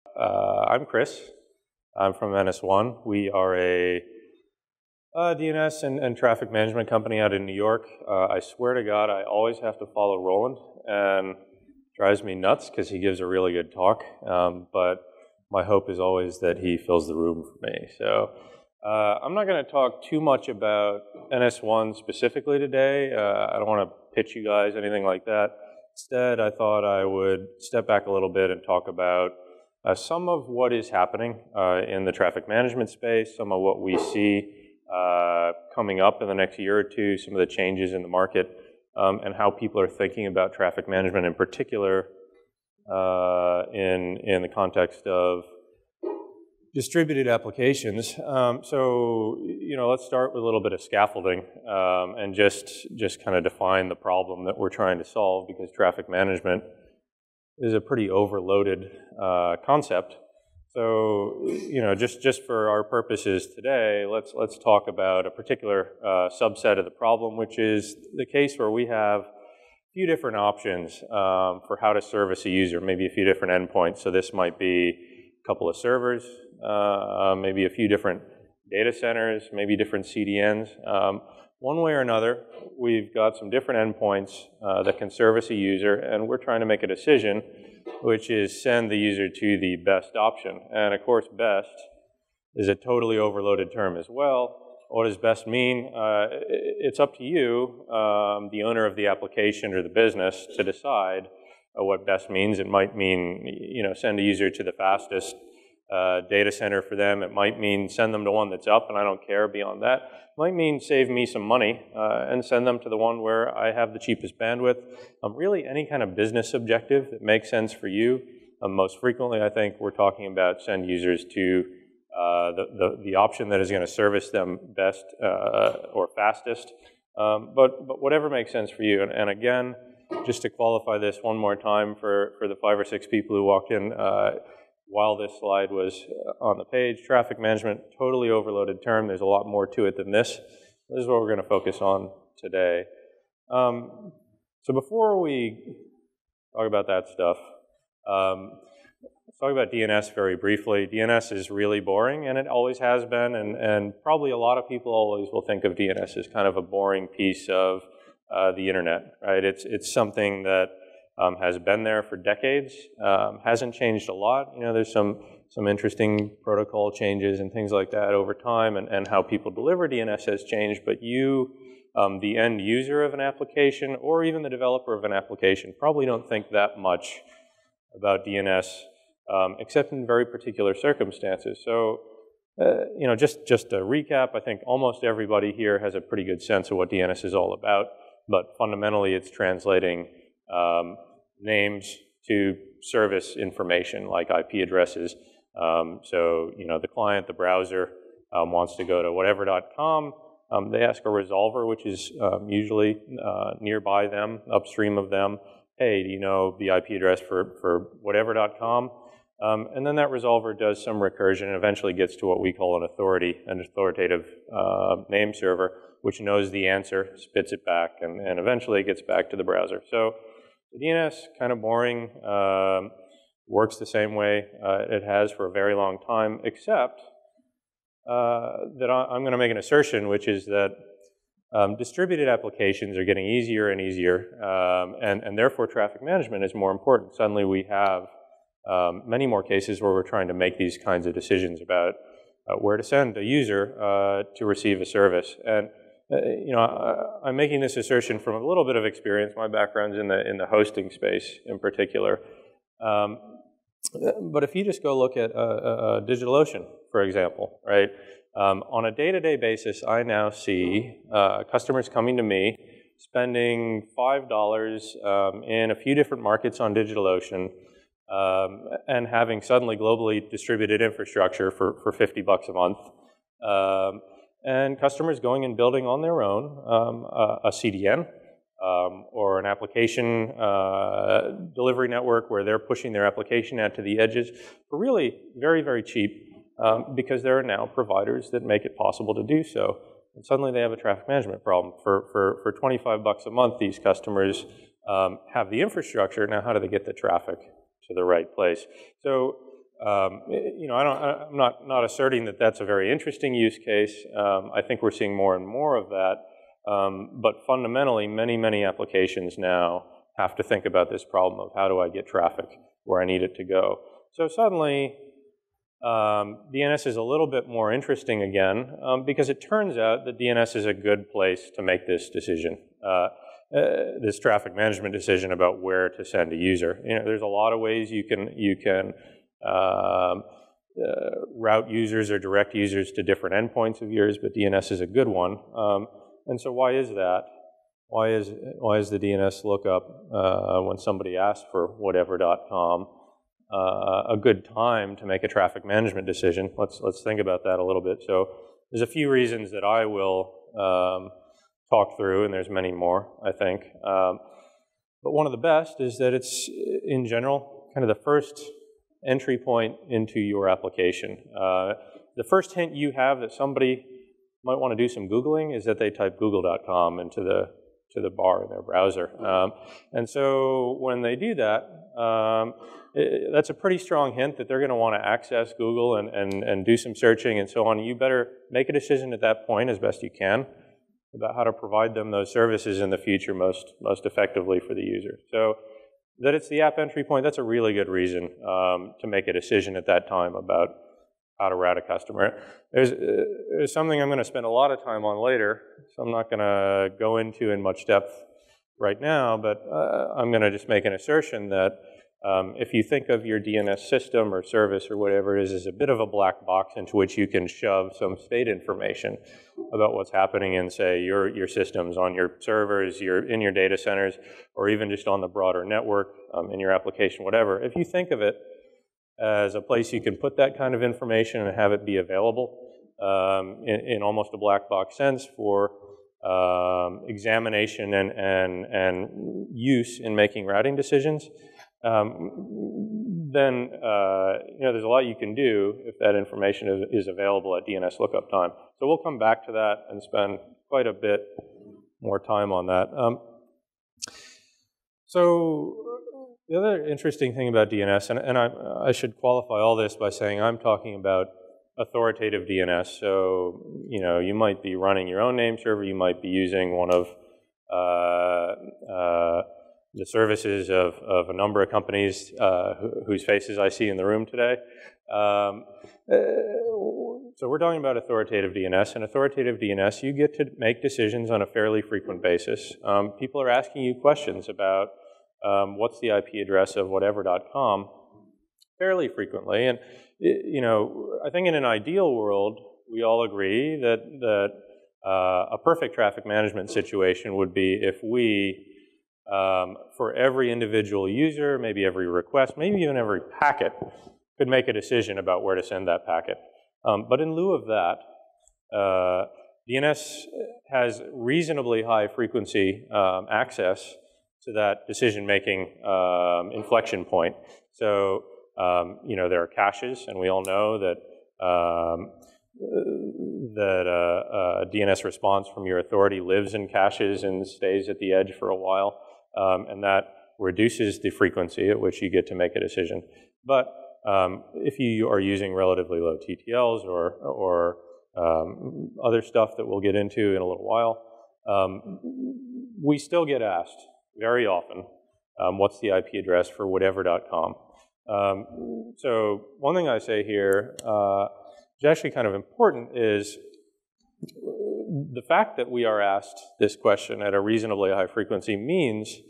I'm Chris. I'm from NS1. We are a DNS and traffic management company out in New York. I swear to God, I always have to follow Roland, and it drives me nuts because he gives a really good talk. But my hope is always that he fills the room for me. So I'm not going to talk too much about NS1 specifically today. I don't want to pitch you guys anything like that. Instead, I thought I would step back a little bit and talk about some of what is happening in the traffic management space, some of what we see coming up in the next year or two, some of the changes in the market, and how people are thinking about traffic management in particular in the context of distributed applications. So, let's start with a little bit of scaffolding and just kind of define the problem that we're trying to solve, because traffic management is a pretty overloaded concept. So, just for our purposes today, let's talk about a particular subset of the problem, which is the case where we have a few different options for how to service a user, maybe a few different endpoints. So this might be a couple of servers, maybe a few different data centers, maybe different CDNs. One way or another, we've got some different endpoints that can service a user, and we're trying to make a decision, which is send the user to the best option. And of course, best is a totally overloaded term as well. What does best mean? It's up to you, the owner of the application or the business, to decide what best means. It might mean, send a user to the fastest data center for them. It might mean send them to one that's up and I don't care beyond that. It might mean save me some money and send them to the one where I have the cheapest bandwidth. Really any kind of business objective that makes sense for you. Most frequently, I think we're talking about send users to the option that is going to service them best or fastest. But whatever makes sense for you. And again, just to qualify this one more time for the 5 or 6 people who walked in, while this slide was on the page, traffic management, totally overloaded term. There's a lot more to it than this. This is what we're going to focus on today. So before we talk about that stuff, let's talk about DNS very briefly. DNS is really boring, and it always has been, and probably a lot of people always will think of DNS as kind of a boring piece of the internet, right? It's something that has been there for decades, hasn't changed a lot. There's some interesting protocol changes and things like that over time, and how people deliver DNS has changed, but you, the end user of an application, or even the developer of an application, probably don't think that much about DNS, except in very particular circumstances. So, just to recap, I think almost everybody here has a pretty good sense of what DNS is all about, but fundamentally it's translating names to service information like IP addresses. So, the client, the browser, wants to go to whatever.com. They ask a resolver, which is usually nearby them, upstream of them. Hey, do you know the IP address for whatever.com? And then that resolver does some recursion and eventually gets to what we call an authoritative name server, which knows the answer, spits it back, and eventually it gets back to the browser. So the DNS, kind of boring, works the same way it has for a very long time, except that I'm going to make an assertion, which is that distributed applications are getting easier and easier, and therefore traffic management is more important. Suddenly we have many more cases where we're trying to make these kinds of decisions about where to send a user to receive a service. And I'm making this assertion from a little bit of experience. My background's in the hosting space in particular. But if you just go look at DigitalOcean, for example, right? On a day-to-day basis, I now see customers coming to me spending $5 in a few different markets on DigitalOcean, and having suddenly globally distributed infrastructure for $50 a month. And customers going and building on their own a CDN or an application delivery network where they're pushing their application out to the edges for really very, very cheap, because there are now providers that make it possible to do so. And suddenly they have a traffic management problem. For $25 a month, these customers have the infrastructure. Now how do they get the traffic to the right place? So you know, I'm not asserting that that's a very interesting use case. I think we're seeing more and more of that. But fundamentally, many applications now have to think about this problem of how do I get traffic where I need it to go. So suddenly, DNS is a little bit more interesting again, because it turns out that DNS is a good place to make this decision, this traffic management decision about where to send a user. You know, there's a lot of ways you can route users or direct users to different endpoints of yours, but DNS is a good one. And so why is that? Why is the DNS lookup when somebody asks for whatever.com a good time to make a traffic management decision? Let's think about that a little bit. So there's a few reasons that I will talk through, and there's many more, I think. But one of the best is that it's, in general, kind of the first entry point into your application. The first hint you have that somebody might want to do some Googling is that they type google.com into the bar in their browser. And so when they do that, that's a pretty strong hint that they're going to want to access Google and do some searching and so on. You better make a decision at that point as best you can about how to provide them those services in the future most effectively for the user. So that it's the app entry point, that's a really good reason to make a decision at that time about how to route a customer. There's something I'm going to spend a lot of time on later, so I'm not going to go into in much depth right now, but I'm going to just make an assertion that if you think of your DNS system or service or whatever it is as a bit of a black box into which you can shove some state information about what's happening in, say, your systems on your servers, in your data centers, or even just on the broader network, in your application, whatever. If you think of it as a place you can put that kind of information and have it be available in almost a black box sense for examination and use in making routing decisions, then you know, there's a lot you can do if that information is available at DNS lookup time. So we'll come back to that and spend quite a bit more time on that. So the other interesting thing about DNS, and I should qualify all this by saying I'm talking about authoritative DNS. So, you know, you might be running your own name server, you might be using one of the services of a number of companies whose faces I see in the room today. So we're talking about authoritative DNS, and authoritative DNS, you get to make decisions on a fairly frequent basis. People are asking you questions about what's the IP address of whatever.com fairly frequently. And, you know, I think in an ideal world, we all agree that a perfect traffic management situation would be if we, for every individual user, maybe every request, maybe even every packet, could make a decision about where to send that packet. But in lieu of that, DNS has reasonably high frequency access to that decision-making inflection point. So, you know, there are caches, and we all know that a DNS response from your authority lives in caches and stays at the edge for a while, and that reduces the frequency at which you get to make a decision. But if you are using relatively low TTLs or other stuff that we'll get into in a little while, we still get asked very often, what's the IP address for whatever.com? So one thing I say here, which is actually kind of important, is the fact that we are asked this question at a reasonably high frequency means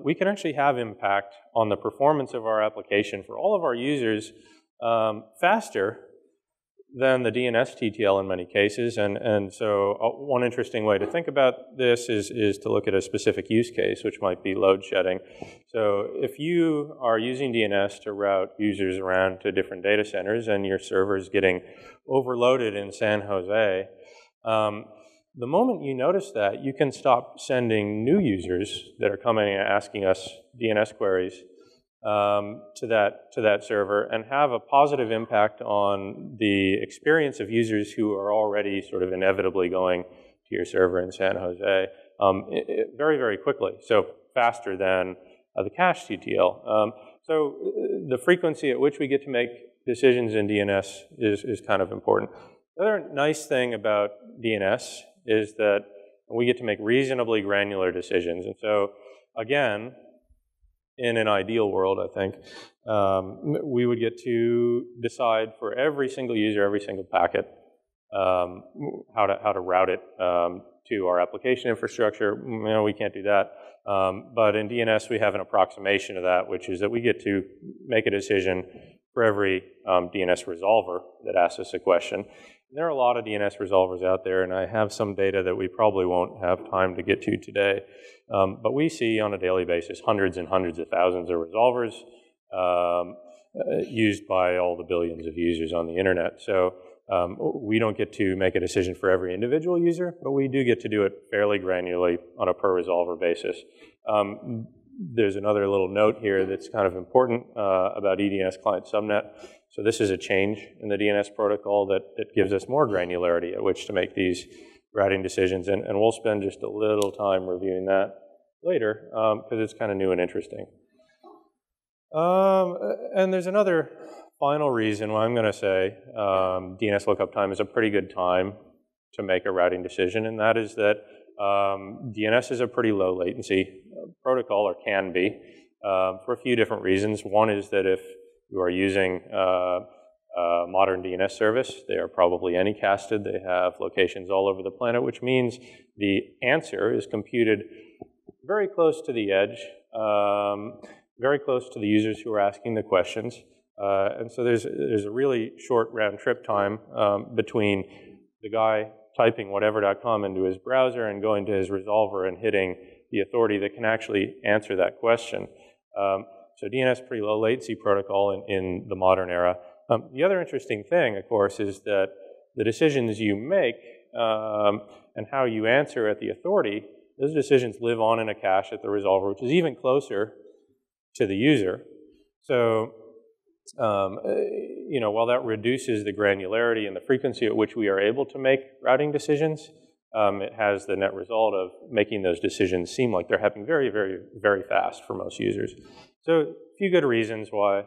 we can actually have impact on the performance of our application for all of our users faster than the DNS TTL in many cases. And so one interesting way to think about this is to look at a specific use case, which might be load shedding. So if you are using DNS to route users around to different data centers and your server is getting overloaded in San Jose, the moment you notice that, you can stop sending new users that are coming and asking us DNS queries to that server and have a positive impact on the experience of users who are already sort of inevitably going to your server in San Jose very, very quickly, so faster than the cache TTL. So the frequency at which we get to make decisions in DNS is kind of important. The other nice thing about DNS is that we get to make reasonably granular decisions. And so, again, in an ideal world, I think, we would get to decide for every single user, every single packet, how to route it to our application infrastructure. We can't do that. But in DNS, we have an approximation of that, which is that we get to make a decision for every DNS resolver that asks us a question. And there are a lot of DNS resolvers out there, and I have some data that we probably won't have time to get to today. But we see on a daily basis hundreds and hundreds of thousands of resolvers used by all the billions of users on the internet. So we don't get to make a decision for every individual user, but we do get to do it fairly granularly on a per resolver basis. There's another little note here that's kind of important about EDNS client subnet. So this is a change in the DNS protocol that gives us more granularity at which to make these routing decisions, and we'll spend just a little time reviewing that later because it's kind of new and interesting. And there's another final reason why I'm going to say DNS lookup time is a pretty good time to make a routing decision, and that is that DNS is a pretty low latency protocol, or can be, for a few different reasons. One is that if you are using a modern DNS service, they are probably anycasted. They have locations all over the planet, which means the answer is computed very close to the edge, very close to the users who are asking the questions. And so there's a really short round trip time between the guy typing whatever.com into his browser and going to his resolver and hitting the authority that can actually answer that question. So DNS is a pretty low latency protocol in the modern era. The other interesting thing, of course, is that the decisions you make and how you answer at the authority, those decisions live on in a cache at the resolver, which is even closer to the user. So while that reduces the granularity and the frequency at which we are able to make routing decisions, it has the net result of making those decisions seem like they're happening very, very, very fast for most users. So a few good reasons why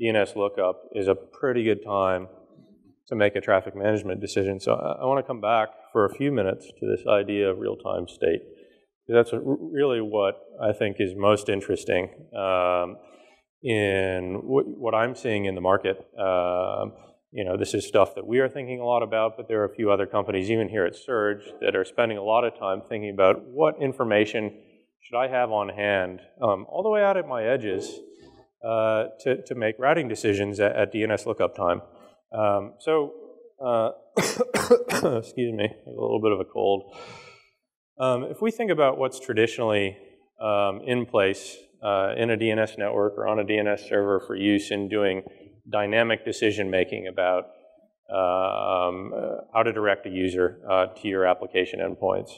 DNS lookup is a pretty good time to make a traffic management decision. So I want to come back for a few minutes to this idea of real-time state. That's really what I think is most interesting in what I'm seeing in the market. This is stuff that we are thinking a lot about, but there are a few other companies, even here at Surge, that are spending a lot of time thinking about what information should I have on hand, all the way out at my edges, to make routing decisions at DNS lookup time. Excuse me, a little bit of a cold. If we think about what's traditionally in place in a DNS network or on a DNS server for use in doing dynamic decision making about how to direct a user to your application endpoints,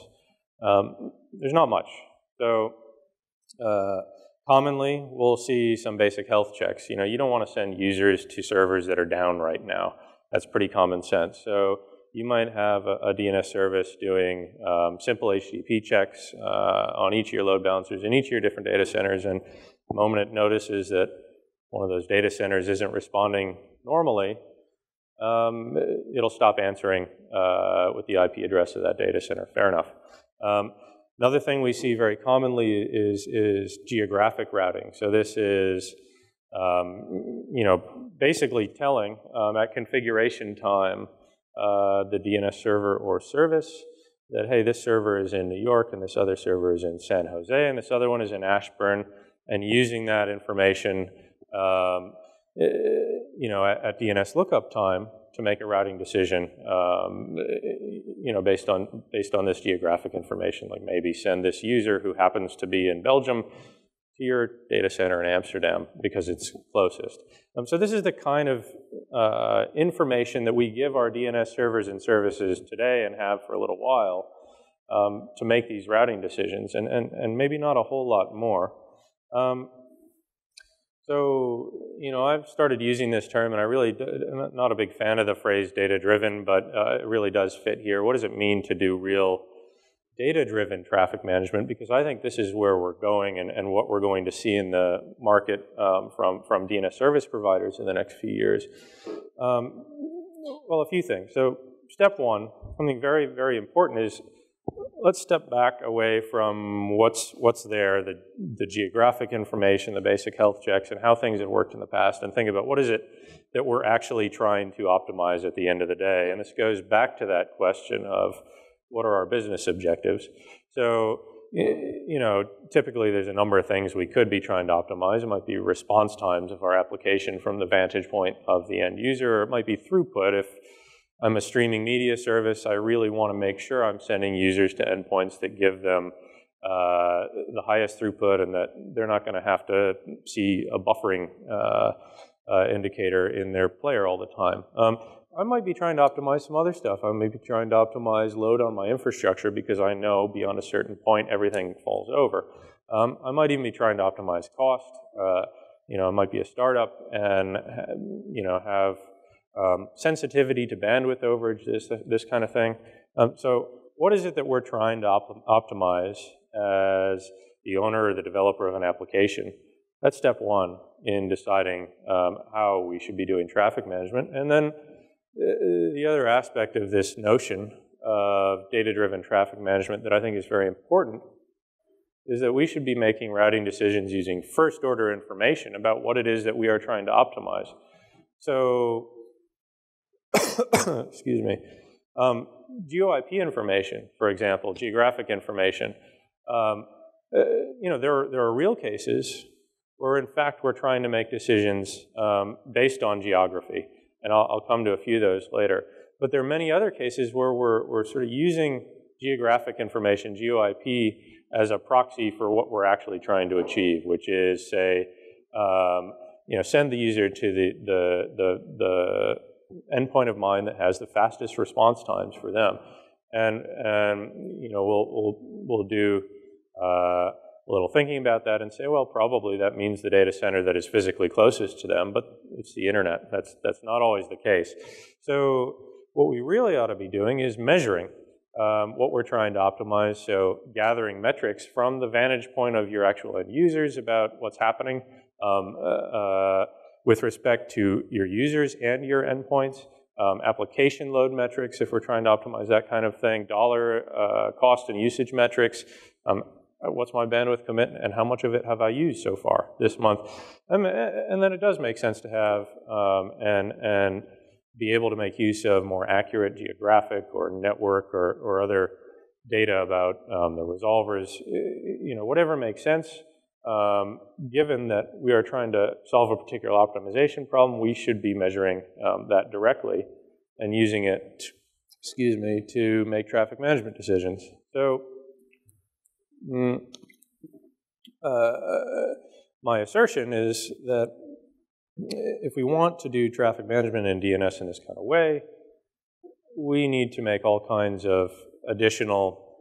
there's not much. So commonly, we'll see some basic health checks. You don't want to send users to servers that are down right now. That's pretty common sense. So you might have a DNS service doing simple HTTP checks on each of your load balancers in each of your different data centers, and the moment it notices that one of those data centers isn't responding normally, it'll stop answering with the IP address of that data center. Fair enough. Another thing we see very commonly is geographic routing. So this is basically telling at configuration time the DNS server or service that, hey, this server is in New York and this other server is in San Jose and this other one is in Ashburn, and using that information at DNS lookup time to make a routing decision based on this geographic information, like maybe send this user who happens to be in Belgium to your data center in Amsterdam because it's closest. So this is the kind of information that we give our DNS servers and services today and have for a little while to make these routing decisions, and maybe not a whole lot more. So, I've started using this term, and I'm not a big fan of the phrase data-driven, but it really does fit here. What does it mean to do real data-driven traffic management, because I think this is where we're going and what we're going to see in the market from DNS service providers in the next few years. Well, a few things. So step one, something very, very important is let's step back away from what's there, the geographic information, the basic health checks, and how things have worked in the past, and think about what is it that we're actually trying to optimize at the end of the day. And this goes back to that question of what are our business objectives. So, you know, typically there's a number of things we could be trying to optimize. It might be response times of our application from the vantage point of the end user, or it might be throughput. If I'm a streaming media service, I really want to make sure I'm sending users to endpoints that give them the highest throughput and that they're not going to have to see a buffering indicator in their player all the time. I might be trying to optimize some other stuff. I may be trying to optimize load on my infrastructure because I know beyond a certain point everything falls over. I might even be trying to optimize cost. You know, it might be a startup and you know have sensitivity to bandwidth overage, this kind of thing. So what is it that we're trying to optimize as the owner or the developer of an application? That's step one in deciding how we should be doing traffic management. And then the other aspect of this notion of data-driven traffic management that I think is very important is that we should be making routing decisions using first-order information about what it is that we are trying to optimize. So, excuse me, GeoIP information, for example, geographic information, you know, there are real cases where, in fact, we're trying to make decisions based on geography. And I'll come to a few of those later. But there are many other cases where we're sort of using geographic information, GeoIP, as a proxy for what we're actually trying to achieve, which is, say, you know, send the user to the endpoint of mine that has the fastest response times for them. And you know, we'll do a little thinking about that and say, well, probably that means the data center that is physically closest to them, but it's the internet. That's not always the case. So what we really ought to be doing is measuring what we're trying to optimize, so gathering metrics from the vantage point of your actual end users about what's happening with respect to your users and your endpoints, application load metrics if we're trying to optimize that kind of thing, dollar cost and usage metrics, what's my bandwidth commitment and how much of it have I used so far this month. And then it does make sense to have and be able to make use of more accurate geographic or network or other data about the resolvers, you know, whatever makes sense. Given that we are trying to solve a particular optimization problem, we should be measuring that directly and using it, excuse me, to make traffic management decisions. So my assertion is that if we want to do traffic management in DNS in this kind of way, we need to make all kinds of additional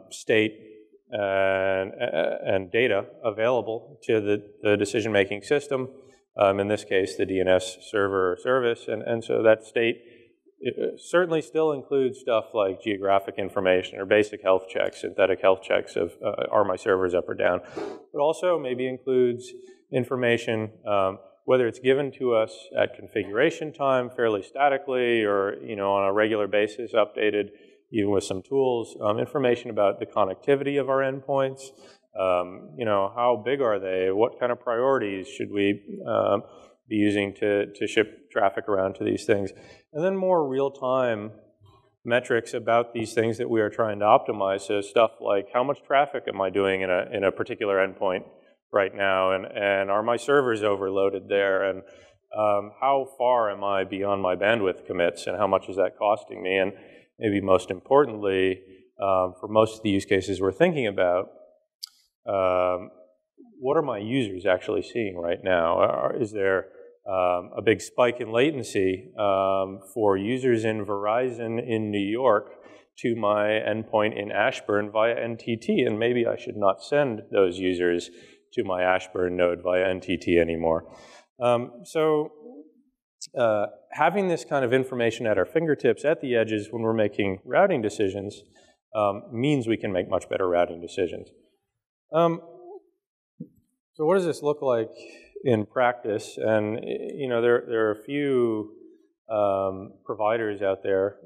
state and data available to the decision-making system, in this case, the DNS server or service. And so that state certainly still includes stuff like geographic information or basic health checks, synthetic health checks of are my servers up or down, but also maybe includes information whether it's given to us at configuration time fairly statically or, you know, on a regular basis updated even with some tools, information about the connectivity of our endpoints, you know, how big are they, what kind of priorities should we be using to ship traffic around to these things, and then more real-time metrics about these things that we are trying to optimize. So stuff like how much traffic am I doing in a particular endpoint right now, and are my servers overloaded there, and how far am I beyond my bandwidth commits, and how much is that costing me, and maybe most importantly, for most of the use cases we're thinking about, what are my users actually seeing right now? Is there a big spike in latency for users in Verizon in New York to my endpoint in Ashburn via NTT, and maybe I should not send those users to my Ashburn node via NTT anymore. Having this kind of information at our fingertips at the edges when we're making routing decisions means we can make much better routing decisions. So what does this look like in practice? And there are a few providers out there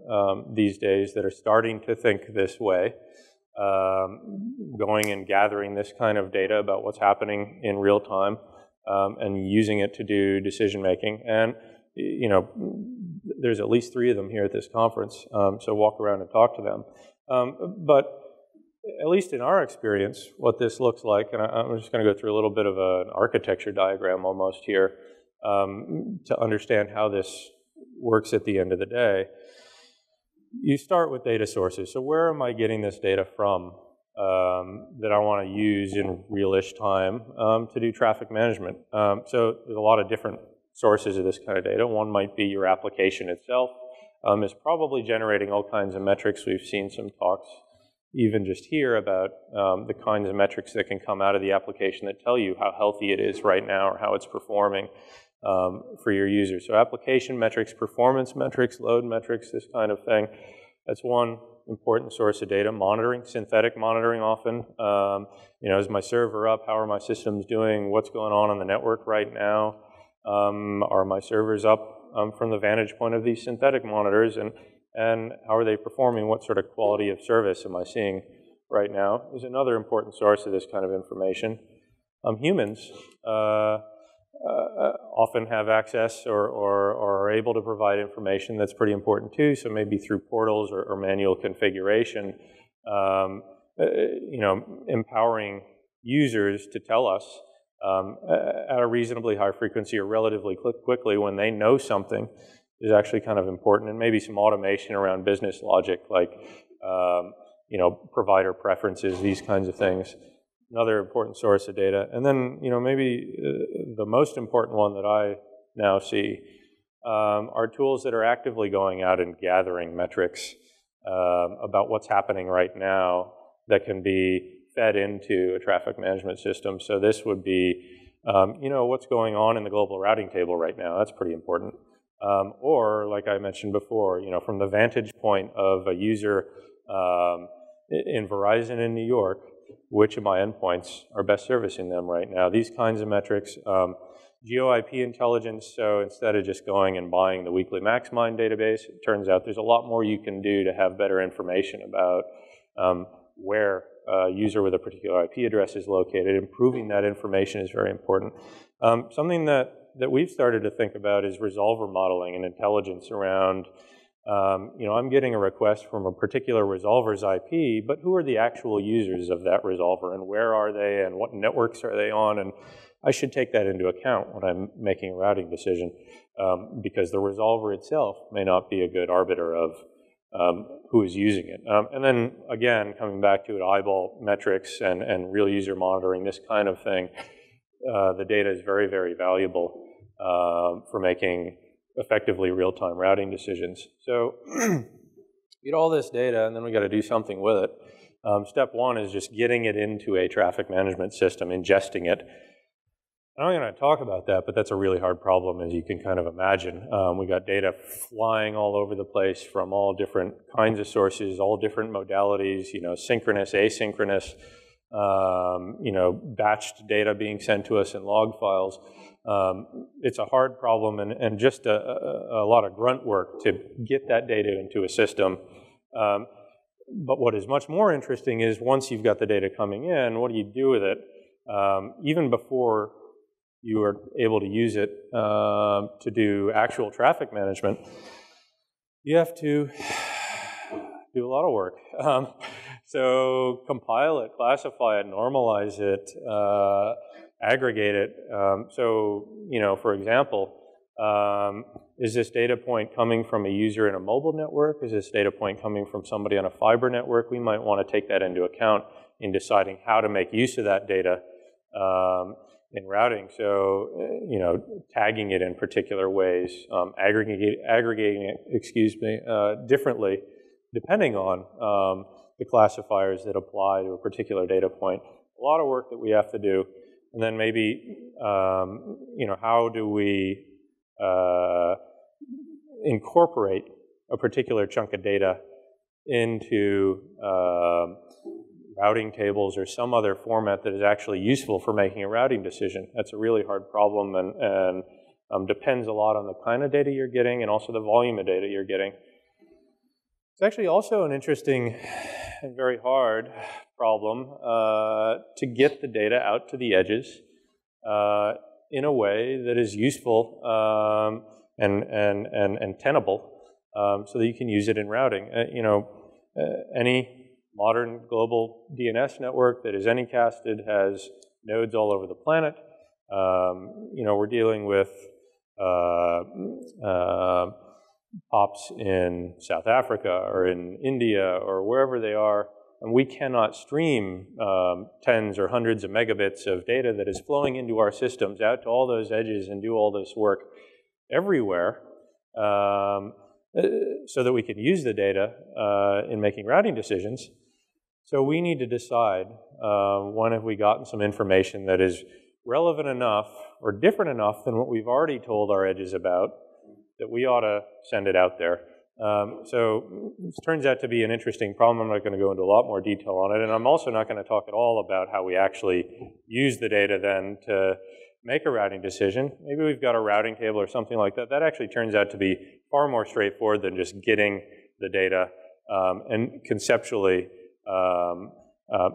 these days that are starting to think this way, going and gathering this kind of data about what's happening in real time and using it to do decision making. And there's at least 3 of them here at this conference, so walk around and talk to them. But at least in our experience, what this looks like, and I'm just going to go through a little bit of an architecture diagram almost here to understand how this works at the end of the day. You start with data sources. So where am I getting this data from that I want to use in real-ish time to do traffic management? So there's a lot of different sources of this kind of data. One might be your application itself is probably generating all kinds of metrics. We've seen some talks even just here about the kinds of metrics that can come out of the application that tell you how healthy it is right now or how it's performing for your users. So application metrics, performance metrics, load metrics, this kind of thing. That's one important source of data. Monitoring, synthetic monitoring often. Is my server up? How are my systems doing? What's going on the network right now? Are my servers up from the vantage point of these synthetic monitors? And how are they performing? What sort of quality of service am I seeing right now? Is another important source of this kind of information. Humans often have access or are able to provide information that's pretty important too, so maybe through portals or manual configuration, empowering users to tell us at a reasonably high frequency or relatively quickly when they know something is actually kind of important, and maybe some automation around business logic like provider preferences, these kinds of things. Another important source of data. And then maybe the most important one that I now see are tools that are actively going out and gathering metrics about what's happening right now that can be fed into a traffic management system. So this would be what's going on in the global routing table right now. That's pretty important. Or, like I mentioned before, from the vantage point of a user in Verizon in New York, which of my endpoints are best servicing them right now? These kinds of metrics. Geo-IP intelligence, so instead of just going and buying the weekly MaxMind database, it turns out there's a lot more you can do to have better information about where a user with a particular IP address is located. Improving that information is very important. Something that we've started to think about is resolver modeling and intelligence around, I'm getting a request from a particular resolver's IP, but who are the actual users of that resolver, and where are they, and what networks are they on? And I should take that into account when I'm making a routing decision, because the resolver itself may not be a good arbiter of who is using it. And then, again, coming back to it, eyeball metrics and real user monitoring, this kind of thing, the data is very, very valuable for making effectively real-time routing decisions. So get all this data, and then we got to do something with it. Step one is just getting it into a traffic management system, ingesting it. I'm not going to talk about that, but that's a really hard problem, as you can kind of imagine. We got data flying all over the place from all different kinds of sources, all different modalities, synchronous, asynchronous, batched data being sent to us in log files. It's a hard problem and just a lot of grunt work to get that data into a system. But what is much more interesting is once you've got the data coming in, what do you do with it? Even before you are able to use it to do actual traffic management, you have to do a lot of work. So compile it, classify it, normalize it, aggregate it. So, for example, is this data point coming from a user in a mobile network? Is this data point coming from somebody on a fiber network? We might want to take that into account in deciding how to make use of that data in routing. So, tagging it in particular ways, aggregating it, differently, depending on the classifiers that apply to a particular data point. A lot of work that we have to do. And then maybe, how do we incorporate a particular chunk of data into routing tables or some other format that is actually useful for making a routing decision. That's a really hard problem and depends a lot on the kind of data you're getting and also the volume of data you're getting. It's actually also an interesting and very hard problem to get the data out to the edges in a way that is useful and tenable so that you can use it in routing. Any modern global DNS network that is anycasted has nodes all over the planet. We're dealing with POPs in South Africa or in India or wherever they are, and we cannot stream tens or hundreds of megabits of data that is flowing into our systems out to all those edges and do all this work everywhere so that we can use the data in making routing decisions. So we need to decide when have we gotten some information that is relevant enough or different enough than what we've already told our edges about that we ought to send it out there. So this turns out to be an interesting problem. I'm not going to go into a lot more detail on it, and I'm also not going to talk at all about how we actually use the data then to make a routing decision. Maybe we've got a routing table or something like that. That actually turns out to be far more straightforward than just getting the data and conceptually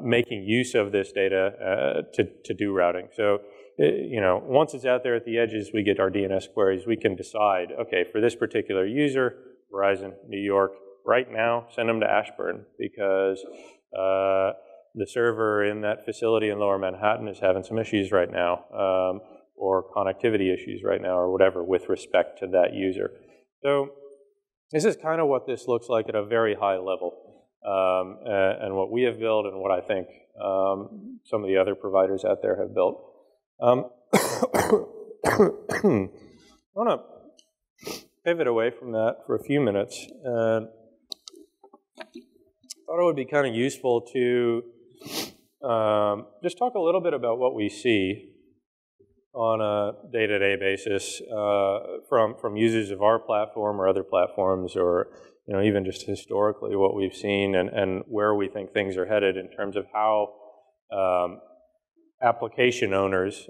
making use of this data to do routing. So, once it's out there at the edges, we get our DNS queries. We can decide, okay, for this particular user, Verizon, New York, right now, send them to Ashburn because the server in that facility in Lower Manhattan is having some issues right now, or connectivity issues right now, or whatever, with respect to that user. So this is kind of what this looks like at a very high level. And what we have built and what I think some of the other providers out there have built. I want to pivot away from that for a few minutes. And I thought it would be kind of useful to just talk a little bit about what we see on a day-to-day basis from users of our platform or other platforms, or even just historically what we've seen and where we think things are headed in terms of how application owners,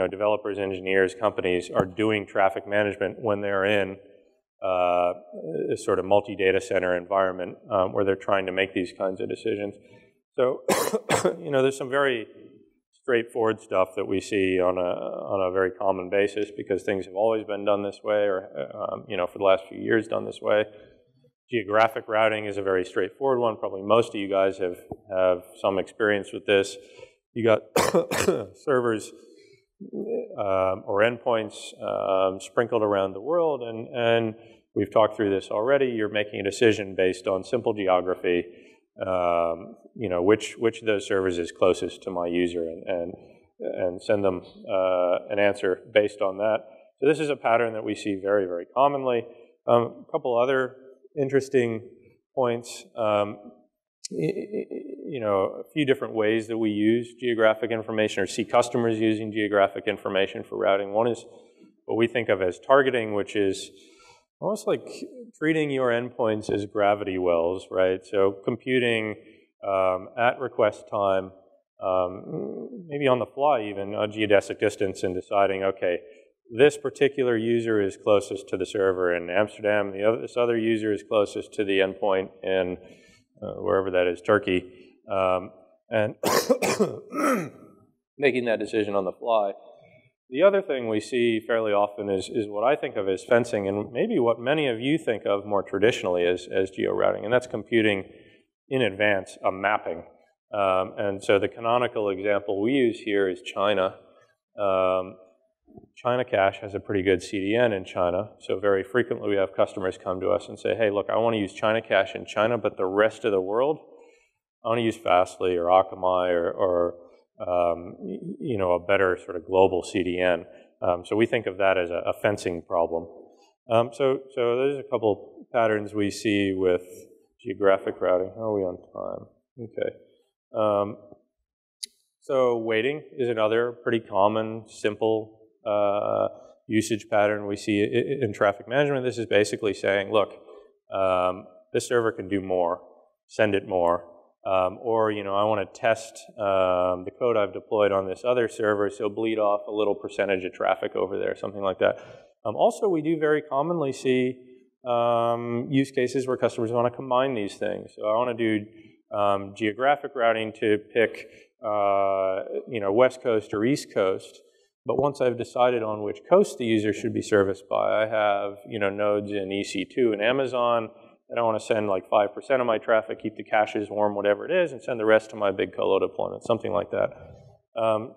developers, engineers, companies are doing traffic management when they're in a sort of multi-data center environment where they're trying to make these kinds of decisions. So, there's some very straightforward stuff that we see on a very common basis because things have always been done this way, or for the last few years done this way. Geographic routing is a very straightforward one. Probably most of you guys have some experience with this. You got servers or endpoints sprinkled around the world, and we've talked through this already. You're making a decision based on simple geography. Which of those servers is closest to my user, and send them an answer based on that. So this is a pattern that we see very, very commonly. A couple other interesting points. A few different ways that we use geographic information or see customers using geographic information for routing. One is what we think of as targeting, which is almost like treating your endpoints as gravity wells, right? So computing at request time, maybe on the fly even, a geodesic distance, and deciding, okay, this particular user is closest to the server in Amsterdam, this other user is closest to the endpoint in wherever that is, Turkey, and making that decision on the fly. The other thing we see fairly often is what I think of as fencing, and maybe what many of you think of more traditionally as geo-routing, and that's computing in advance a mapping. And so the canonical example we use here is China. China Cache has a pretty good CDN in China, so very frequently we have customers come to us and say, hey, look, I want to use China Cache in China, but the rest of the world, I want to use Fastly or Akamai or a better sort of global CDN. So we think of that as a fencing problem. So there's a couple patterns we see with geographic routing. How are we on time? Okay. So waiting is another pretty common, simple usage pattern we see in traffic management. This is basically saying, look, this server can do more, send it more. Or, you know, I want to test the code I've deployed on this other server, so bleed off a little percentage of traffic over there, something like that. Also, we do very commonly see use cases where customers want to combine these things. So I want to do geographic routing to pick, you know, West Coast or East Coast. But once I've decided on which coast the user should be serviced by, I have, you know, nodes in EC2 and Amazon. And I want to send like 5% of my traffic, keep the caches warm, whatever it is, and send the rest to my big colo deployment, something like that.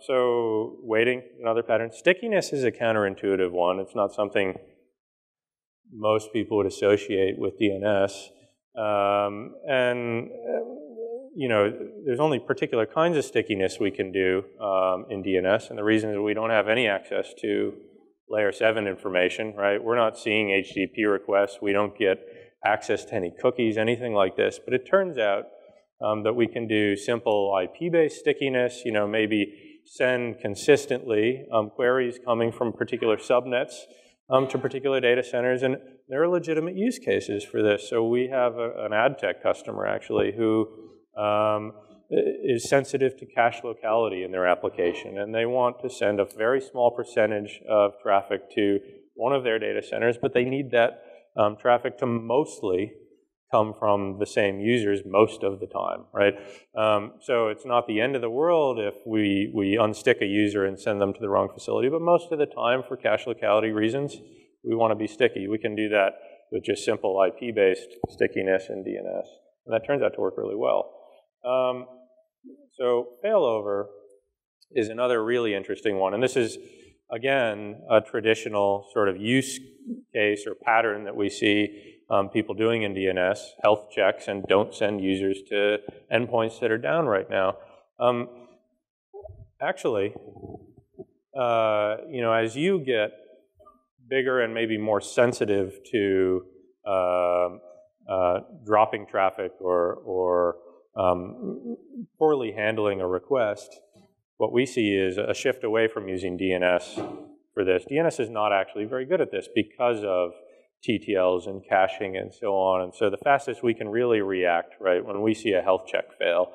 So waiting, another pattern. Stickiness is a counterintuitive one. It's not something most people would associate with DNS. You know, there's only particular kinds of stickiness we can do in DNS, and the reason is we don't have any access to layer 7 information, right? We're not seeing HTTP requests. We don't get access to any cookies, anything like this. But it turns out that we can do simple IP-based stickiness, you know, maybe send consistently queries coming from particular subnets to particular data centers, and there are legitimate use cases for this. So we have an ad tech customer, actually, who is sensitive to cache locality in their application, and they want to send a very small percentage of traffic to one of their data centers, but they need that traffic to mostly come from the same users most of the time, right? So it's not the end of the world if we unstick a user and send them to the wrong facility, but most of the time, for cache locality reasons, we want to be sticky. We can do that with just simple IP-based stickiness in DNS, and that turns out to work really well. So failover is another really interesting one, and this is, again, a traditional sort of use case or pattern that we see people doing in DNS, health checks, and don't send users to endpoints that are down right now. Actually, you know, as you get bigger and maybe more sensitive to dropping traffic or poorly handling a request, what we see is a shift away from using DNS for this. DNS is not actually very good at this because of TTLs and caching and so on. And so the fastest we can really react, right, when we see a health check fail,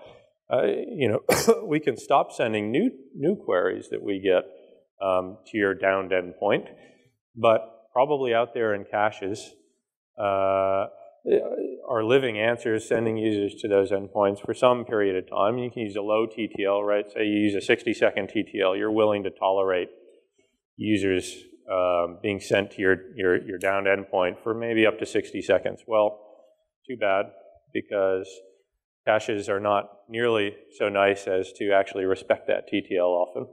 you know, we can stop sending new queries that we get to your downed endpoint, but probably out there in caches are living answers sending users to those endpoints for some period of time. You can use a low TTL, right? Say you use a 60-second TTL. You're willing to tolerate users being sent to your downed endpoint for maybe up to 60 seconds. Well, too bad, because caches are not nearly so nice as to actually respect that TTL often.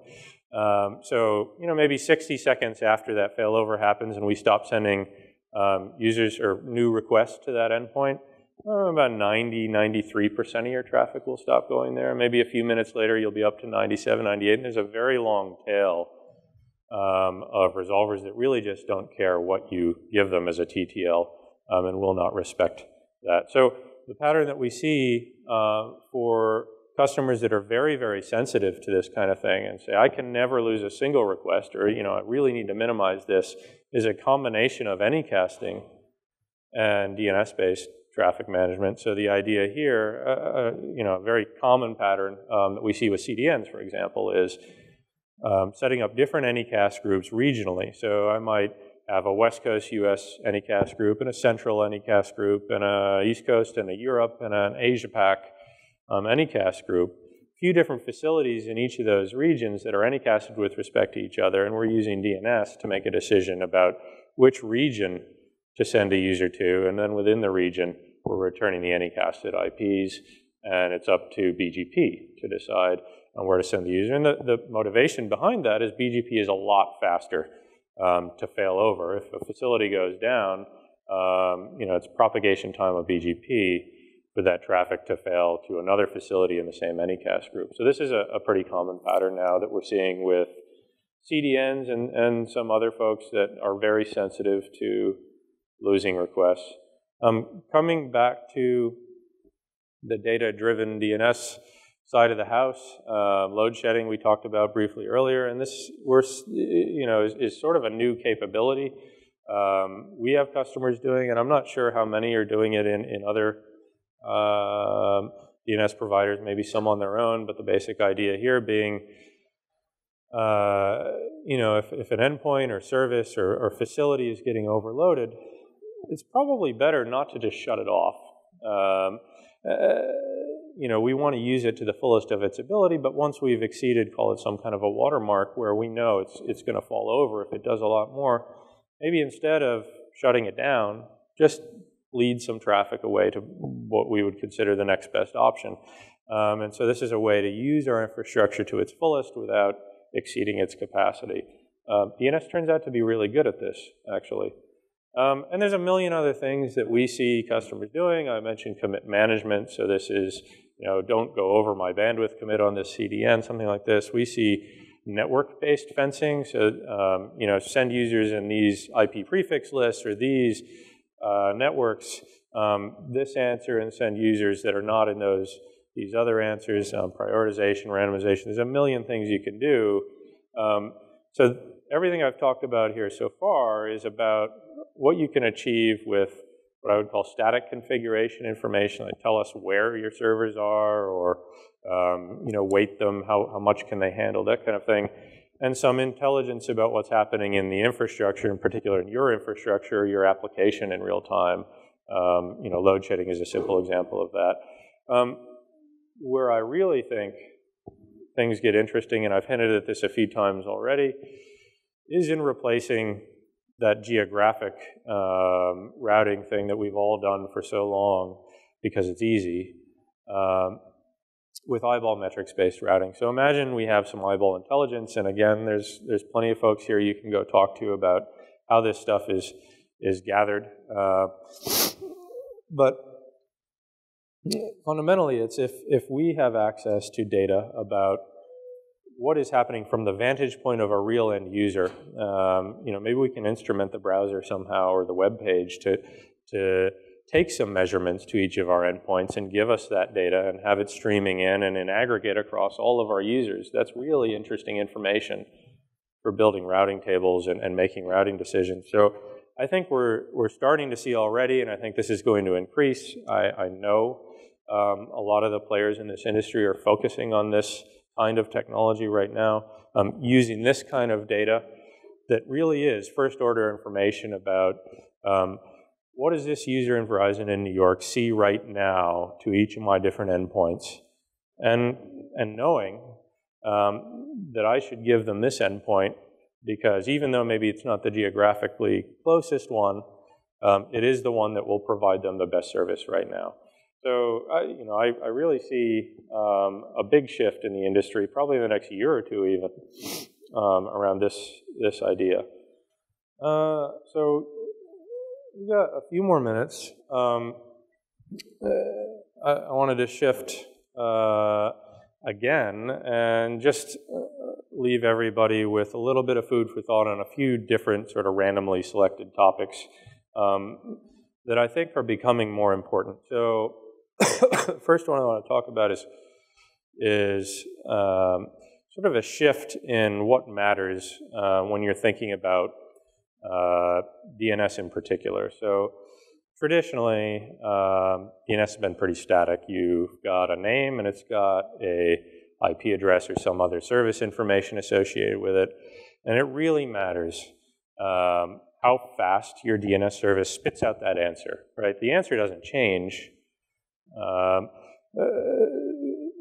So, you know, maybe 60 seconds after that failover happens and we stop sending users or new requests to that endpoint, about 93% of your traffic will stop going there. Maybe a few minutes later, you'll be up to 97, 98, and there's a very long tail of resolvers that really just don't care what you give them as a TTL and will not respect that. So the pattern that we see for customers that are very, very sensitive to this kind of thing and say, I can never lose a single request, or, you know, I really need to minimize this, is a combination of Anycasting and DNS-based traffic management. So the idea here, you know, a very common pattern that we see with CDNs, for example, is setting up different Anycast groups regionally. So I might have a West Coast US Anycast group and a Central Anycast group and a East Coast and a Europe and an Asia Pac Anycast group. A few different facilities in each of those regions that are Anycasted with respect to each other, and we're using DNS to make a decision about which region to send a user to, and then within the region, we're returning the Anycasted IPs, and it's up to BGP to decide on where to send the user. And the motivation behind that is BGP is a lot faster to fail over. If a facility goes down, you know, it's propagation time of BGP for that traffic to fail to another facility in the same Anycast group. So this is a pretty common pattern now that we're seeing with CDNs and some other folks that are very sensitive to losing requests. Coming back to the data-driven DNS side of the house, load shedding we talked about briefly earlier, and this, you know, is sort of a new capability. We have customers doing it. I'm not sure how many are doing it in other DNS providers, maybe some on their own, but the basic idea here being, you know, if an endpoint or service or facility is getting overloaded, it's probably better not to just shut it off. You know, we want to use it to the fullest of its ability, but once we've exceeded, call it some kind of a watermark where we know it's going to fall over if it does a lot more, maybe instead of shutting it down, just lead some traffic away to what we would consider the next best option. And so this is a way to use our infrastructure to its fullest without exceeding its capacity. DNS turns out to be really good at this, actually. And there's a million other things that we see customers doing. I mentioned commit management, so this is, you know, don't go over my bandwidth commit on this CDN, something like this. We see network-based fencing, so, you know, send users in these IP prefix lists or these networks this answer and send users that are not in these other answers, prioritization, randomization. There's a million things you can do. So everything I've talked about here so far is about what you can achieve with what I would call static configuration information, like tell us where your servers are, or you know, weight them, how much can they handle, that kind of thing, and some intelligence about what's happening in the infrastructure, in particular in your infrastructure, your application in real time. You know, load shedding is a simple example of that. Where I really think things get interesting, and I've hinted at this a few times already, is in replacing that geographic routing thing that we've all done for so long because it's easy, with eyeball metrics-based routing. So imagine we have some eyeball intelligence, and again, there's plenty of folks here you can go talk to about how this stuff is gathered. But fundamentally, it's if we have access to data about what is happening from the vantage point of a real end user. You know, maybe we can instrument the browser somehow or the web page to take some measurements to each of our endpoints and give us that data and have it streaming in and in aggregate across all of our users. That's really interesting information for building routing tables and making routing decisions. So I think we're starting to see already, and I think this is going to increase. I know a lot of the players in this industry are focusing on this kind of technology right now, using this kind of data that really is first order information about what does this user in Verizon in New York see right now to each of my different endpoints, and knowing that I should give them this endpoint because even though maybe it's not the geographically closest one, it is the one that will provide them the best service right now. So you know, I really see a big shift in the industry, probably in the next year or two even, around this idea. So we've got a few more minutes. I wanted to shift again and just leave everybody with a little bit of food for thought on a few different sort of randomly selected topics that I think are becoming more important. So first one I want to talk about is sort of a shift in what matters when you're thinking about DNS in particular. So traditionally, DNS has been pretty static. You've got a name and it's got a IP address or some other service information associated with it. And it really matters how fast your DNS service spits out that answer, right? The answer doesn't change.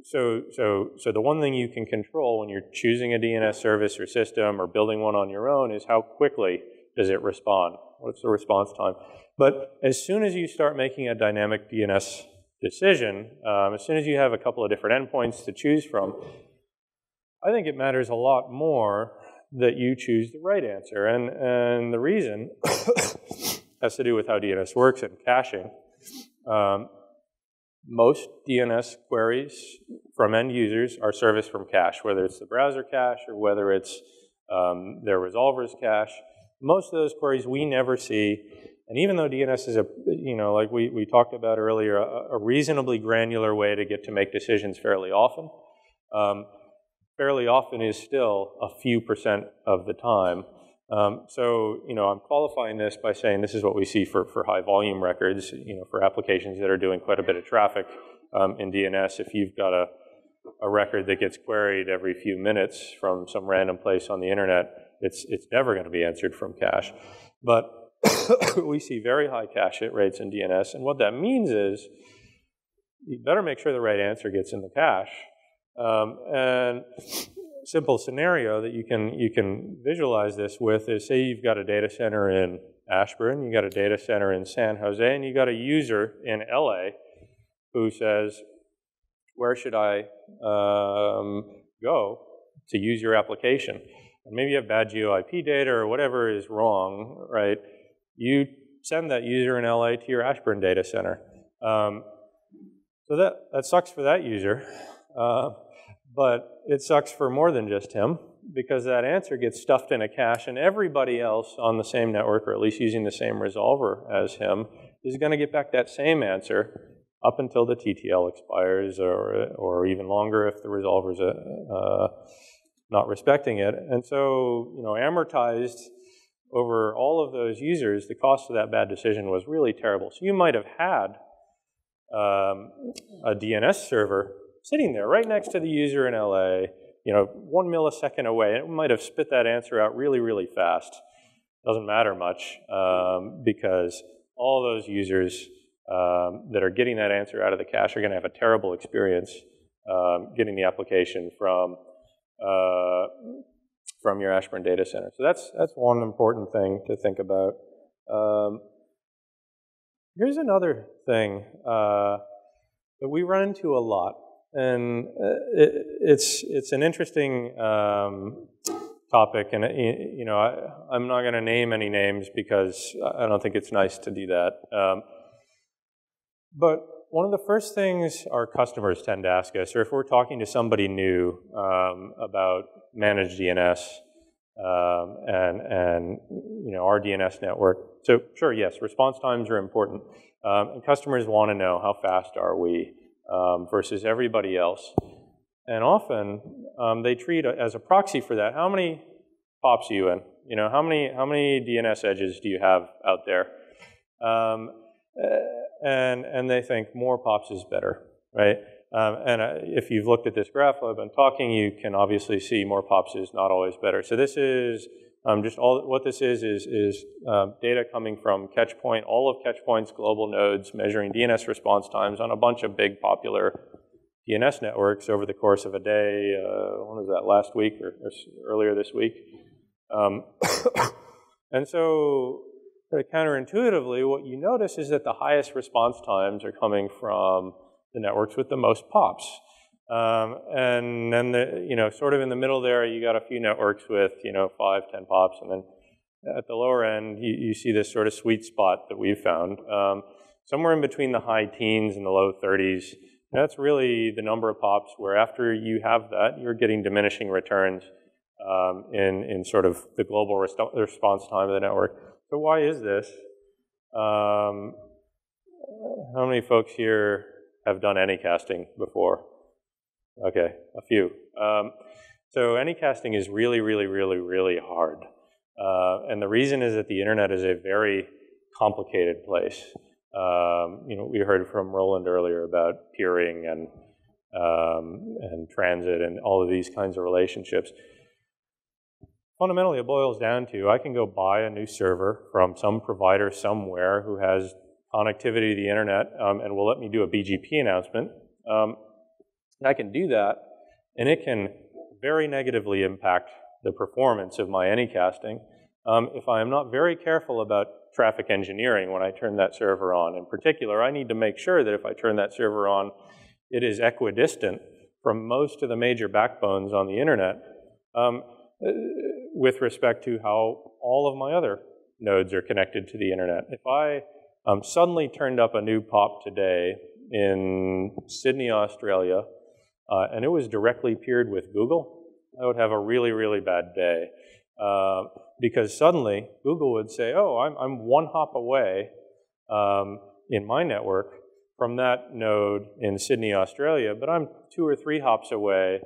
So the one thing you can control when you're choosing a DNS service or system or building one on your own is how quickly does it respond? What's the response time? But as soon as you start making a dynamic DNS decision, as soon as you have a couple of different endpoints to choose from, I think it matters a lot more that you choose the right answer. And the reason has to do with how DNS works and caching. Most DNS queries from end users are serviced from cache, whether it's the browser cache or whether it's their resolver's cache. Most of those queries we never see, and even though DNS is like we talked about earlier, a reasonably granular way to get to make decisions fairly often is still a few % of the time. So, I'm qualifying this by saying this is what we see for high volume records, for applications that are doing quite a bit of traffic in DNS. If you've got a record that gets queried every few minutes from some random place on the internet, it's never going to be answered from cache. But we see very high cache hit rates in DNS, and what that means is you better make sure the right answer gets in the cache. And simple scenario that you can visualize this with is, say you've got a data center in Ashburn, you got a data center in San Jose, and you got a user in LA who says, where should I go to use your application? And maybe you have bad GeoIP data or whatever is wrong, right? You send that user in LA to your Ashburn data center. So that sucks for that user. But it sucks for more than just him, because that answer gets stuffed in a cache, and everybody else on the same network, or at least using the same resolver as him, is going to get back that same answer up until the TTL expires, or even longer if the resolver's not respecting it. And so, amortized over all of those users, the cost of that bad decision was really terrible. So you might have had a DNS server sitting there right next to the user in LA, 1 millisecond away, and it might have spit that answer out really, really fast. Doesn't matter much, because all those users that are getting that answer out of the cache are going to have a terrible experience getting the application from your Ashburn data center. So that's one important thing to think about. Here's another thing that we run into a lot. And it's an interesting topic, and I'm not going to name any names because I don't think it's nice to do that. But one of the first things our customers tend to ask us, or if we're talking to somebody new about managed DNS and our DNS network. So sure, yes, response times are important, and customers want to know how fast are we versus everybody else. And often they treat as a proxy for that, how many pops are you in? How many DNS edges do you have out there? And they think more pops is better, right? And if you've looked at this graph while I've been talking, you can obviously see more pops is not always better. So this is just what this is data coming from Catchpoint, all of Catchpoint's global nodes, measuring DNS response times on a bunch of big popular DNS networks over the course of a day. When was that, last week or earlier this week? And so counterintuitively, what you notice is that the highest response times are coming from the networks with the most pops. And then, sort of in the middle there, you got a few networks with, 5, 10 pops. And then at the lower end, you see this sort of sweet spot that we've found. Somewhere in between the high teens and the low 30s, that's really the number of pops where after you have that, you're getting diminishing returns in sort of the global response time of the network. So why is this? How many folks here have done anycasting before? Okay, a few. So anycasting is really, really, really, really hard. And the reason is that the internet is a very complicated place. We heard from Roland earlier about peering and transit and all of these kinds of relationships. Fundamentally, it boils down to I can go buy a new server from some provider somewhere who has connectivity to the internet and will let me do a BGP announcement. And I can do that, and it can very negatively impact the performance of my anycasting if I am not very careful about traffic engineering when I turn that server on. In particular, I need to make sure that if I turn that server on, it is equidistant from most of the major backbones on the internet with respect to how all of my other nodes are connected to the internet. If I suddenly turned up a new POP today in Sydney, Australia, and it was directly peered with Google, I would have a really, really bad day. Because suddenly, Google would say, oh, I'm one hop away in my network from that node in Sydney, Australia, but I'm 2 or 3 hops away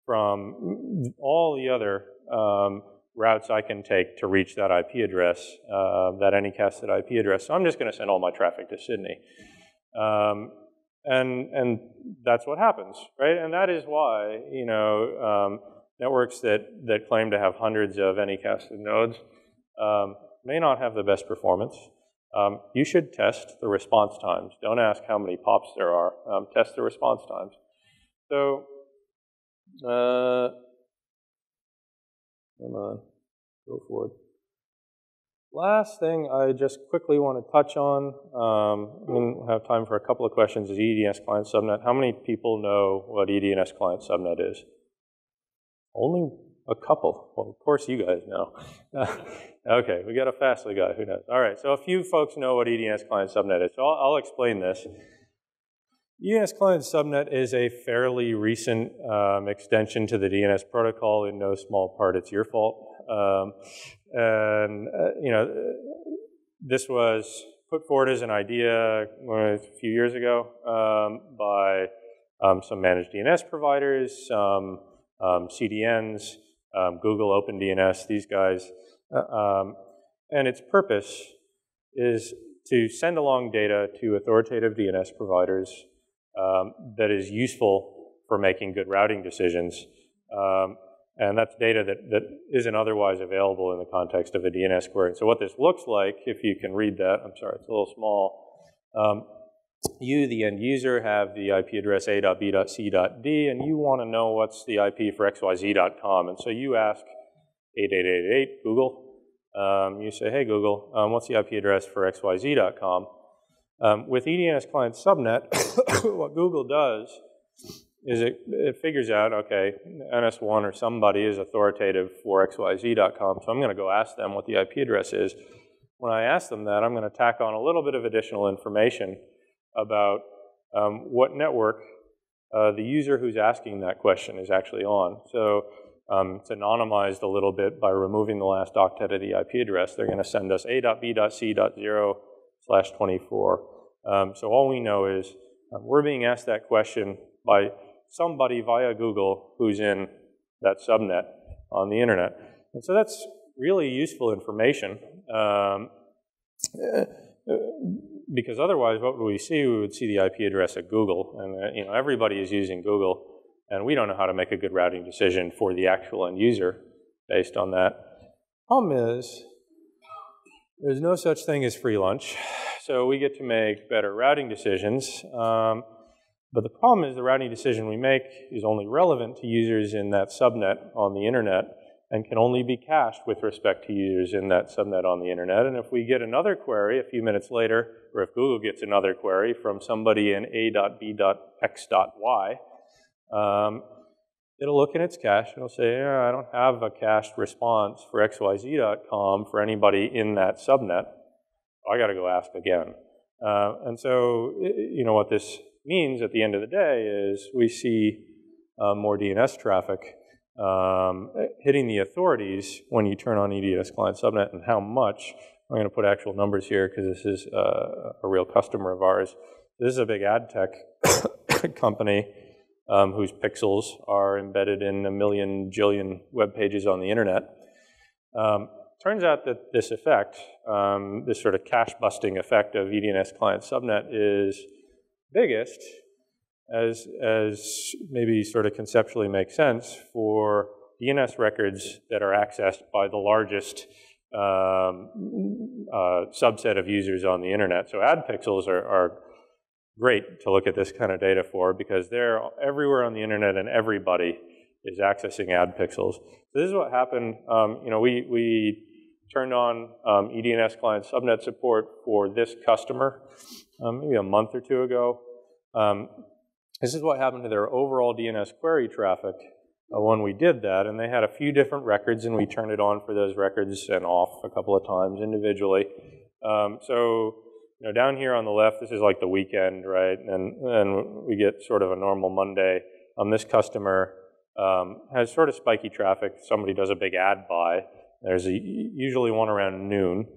from all the other routes I can take to reach that IP address, that anycasted IP address. So I'm just going to send all my traffic to Sydney. And that's what happens, right? And that is why, networks that claim to have hundreds of anycasted nodes may not have the best performance. You should test the response times. Don't ask how many pops there are. Test the response times. So, come on, go forward. Last thing I just quickly want to touch on, we'll have time for a couple of questions, is EDNS client subnet. How many people know what EDNS client subnet is? Only a couple. Well, of course you guys know. Okay, we got a Fastly guy who knows. All right, so a few folks know what EDNS client subnet is. So I'll explain this. EDNS client subnet is a fairly recent extension to the DNS protocol. In no small part, it's your fault. This was put forward as an idea a few years ago by some managed DNS providers, some CDNs, Google OpenDNS, these guys. And its purpose is to send along data to authoritative DNS providers that is useful for making good routing decisions. And that's data that isn't otherwise available in the context of a DNS query. So what this looks like, if you can read that, I'm sorry, it's a little small. You, the end user, have the IP address a.b.c.d, and you want to know what's the IP for xyz.com. And so you ask 8888 Google. You say, hey Google, what's the IP address for xyz.com? With EDNS client subnet, what Google does is it figures out, okay, NS1 or somebody is authoritative for xyz.com, so I'm going to go ask them what the IP address is. When I ask them that, I'm going to tack on a little bit of additional information about what network the user who's asking that question is actually on. So it's anonymized a little bit by removing the last octet of the IP address. They're going to send us a.b.c.0/24. So all we know is we're being asked that question by somebody via Google who's in that subnet on the internet. And so that's really useful information because otherwise what would we see? We would see the IP address at Google, and everybody is using Google, and we don't know how to make a good routing decision for the actual end user based on that. Problem is, there's no such thing as free lunch, so we get to make better routing decisions. But the problem is the routing decision we make is only relevant to users in that subnet on the internet and can only be cached with respect to users in that subnet on the internet. And if we get another query a few minutes later, or if Google gets another query from somebody in a.b.x.y, it'll look in its cache and it'll say, I don't have a cached response for xyz.com for anybody in that subnet. I got to go ask again. And so, what this means at the end of the day is we see more DNS traffic hitting the authorities when you turn on EDNS client subnet, and how much. I'm going to put actual numbers here because this is a real customer of ours. This is a big ad tech company whose pixels are embedded in a million jillion web pages on the internet. Turns out that this effect, this sort of cache busting effect of EDNS client subnet is biggest, as maybe sort of conceptually makes sense, for DNS records that are accessed by the largest subset of users on the internet. So ad pixels are great to look at this kind of data for because they're everywhere on the internet and everybody is accessing ad pixels. So this is what happened. We turned on EDNS client subnet support for this customer maybe a month or two ago. This is what happened to their overall DNS query traffic when we did that, and they had a few different records, and we turned it on for those records and off a couple of times individually. So down here on the left, this is like the weekend, right? And we get sort of a normal Monday. This customer has sort of spiky traffic. Somebody does a big ad buy. There's usually one around noon.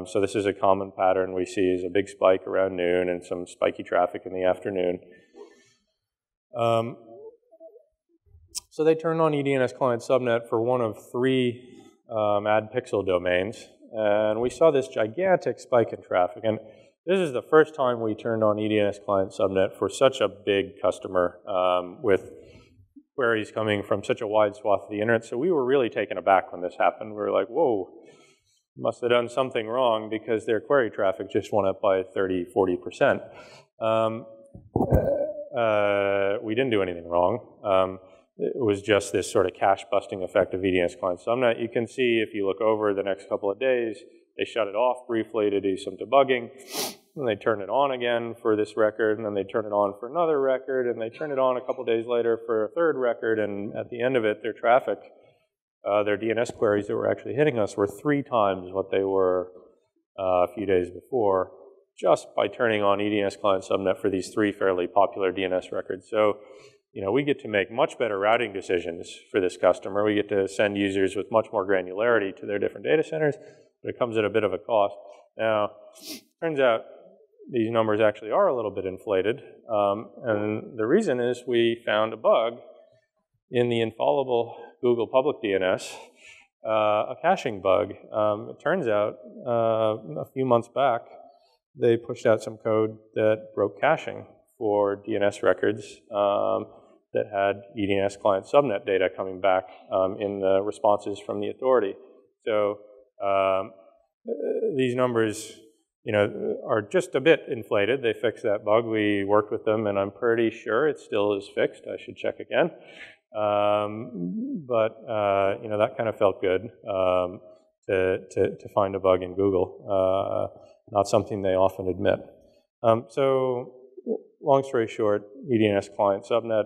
So this is a common pattern we see is a big spike around noon and some spiky traffic in the afternoon. So they turned on EDNS client subnet for one of three add pixel domains, and we saw this gigantic spike in traffic. And this is the first time we turned on EDNS client subnet for such a big customer with queries coming from such a wide swath of the internet. So we were really taken aback when this happened. We were like, whoa, must have done something wrong because their query traffic just went up by 30, 40%. We didn't do anything wrong. It was just this sort of cache-busting effect of EDNS client subnet. You can see if you look over the next couple of days, they shut it off briefly to do some debugging, and they turn it on again for this record, and then they turn it on for another record, and they turn it on a couple of days later for a third record, and at the end of it, their traffic, their DNS queries that were actually hitting us were 3 times what they were a few days before, just by turning on EDNS client subnet for these 3 fairly popular DNS records. So, you know, we get to make much better routing decisions for this customer. We get to send users with much more granularity to their different data centers, but it comes at a bit of a cost. Now, turns out these numbers actually are a little bit inflated, and the reason is we found a bug in the infallible Google public DNS, a caching bug. It turns out a few months back, they pushed out some code that broke caching for DNS records that had EDNS client subnet data coming back in the responses from the authority. So these numbers, you know, are just a bit inflated. They fixed that bug. We worked with them, and I'm pretty sure it still is fixed. I should check again. But you know, that kind of felt good to find a bug in Google. Not something they often admit. So long story short, EDNS client subnet,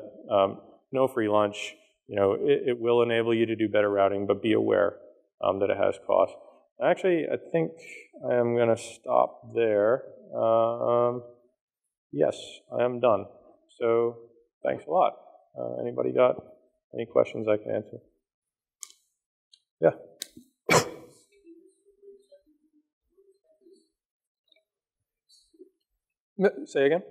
no free lunch. You know, it will enable you to do better routing, but be aware that it has cost. Actually, I think I am going to stop there. Yes, I am done. So thanks a lot. Anybody got any questions I can answer? Yeah. Say again?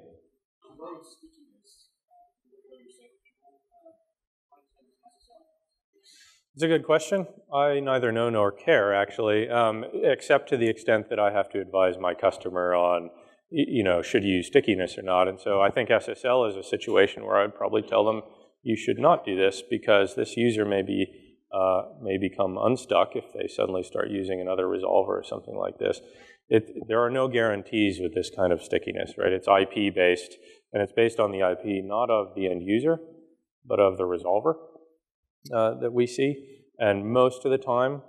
It's a good question. I neither know nor care, actually, except to the extent that I have to advise my customer on, you know, should you use stickiness or not. And so I think SSL is a situation where I'd probably tell them, you should not do this because this user may become unstuck if they suddenly start using another resolver or something like this. There are no guarantees with this kind of stickiness, right? It's IP-based, and it's based on the IP not of the end user, but of the resolver that we see. And most of the time,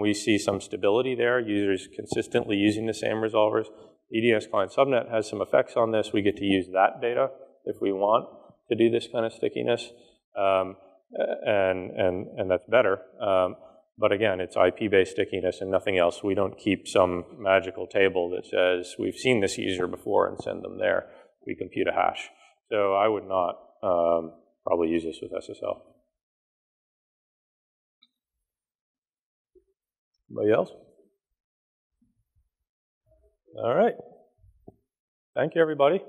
we see some stability there, users consistently using the same resolvers. EDNS client subnet has some effects on this. We get to use that data if we want to do this kind of stickiness, and that's better. But again, it's IP-based stickiness and nothing else. We don't keep some magical table that says we've seen this user before and send them there. We compute a hash. So I would not probably use this with SSL. Anybody else? All right. Thank you, everybody.